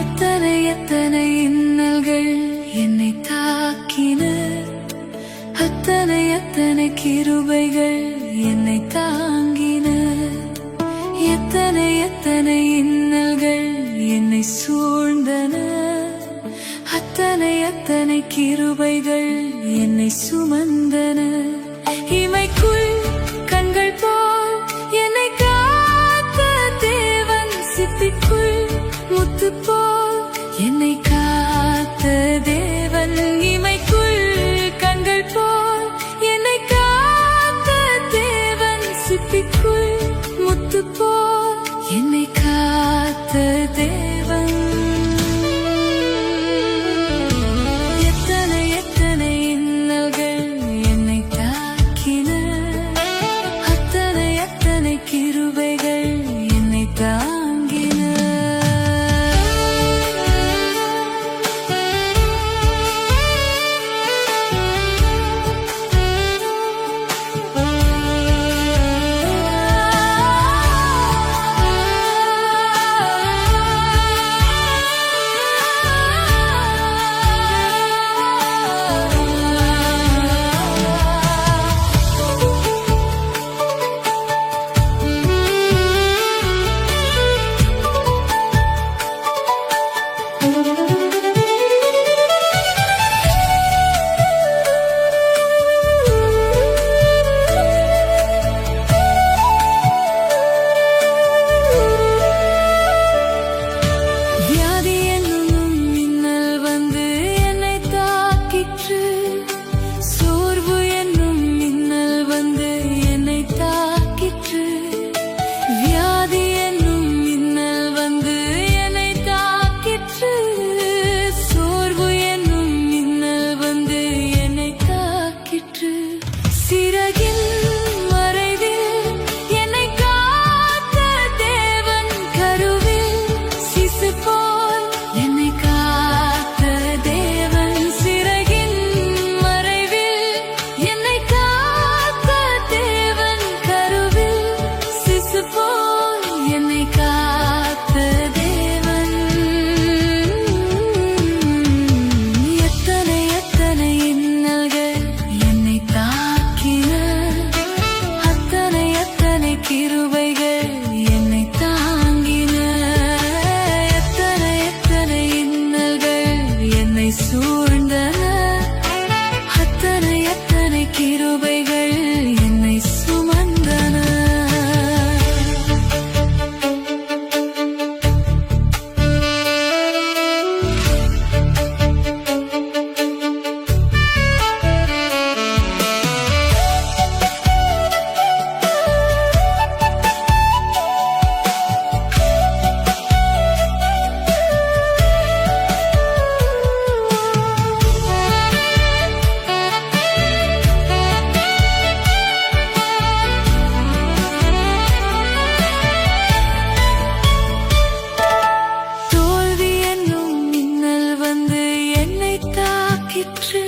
எத்தனை எத்தனை இன்னல்கள் என்னை தாக்கின, அத்தனை எத்தனை கிருபைகள் என்னை தாங்கின. எத்தனை எத்தனை இன்னல்கள் என்னை சூழ்ந்தன, அத்தனை எத்தனை கிருபைகள் என்னை சுமந்தன. இமைக்குள் கண்கள் போல் என்னை காத்த தேவன், சிப்பிக்குள் முத்து போல் என்னை காத்த தேவன். இமைக்குள் கண்கள் போல் என்னை காத்த தேவன், சிப்பிக்குள் முத்து போல் என்னை காத்த தேவன். எத்தனை எத்தனை இன்னல்கள் என்னை தாக்கின, அத்தனை எத்தனை கிருபைகள் என்னை தாங்கின. கிருபைகள் என்னை தாங்கின, எத்தனை எத்தனை இன்னல்கள் என்னை சூழ்ந்தன, அத்தனை எத்தனை கிருபைகள் என்னை சுமந்தன. தோல்வி என்னும் மின்னல் வந்து என்னை தாக்கிற்று,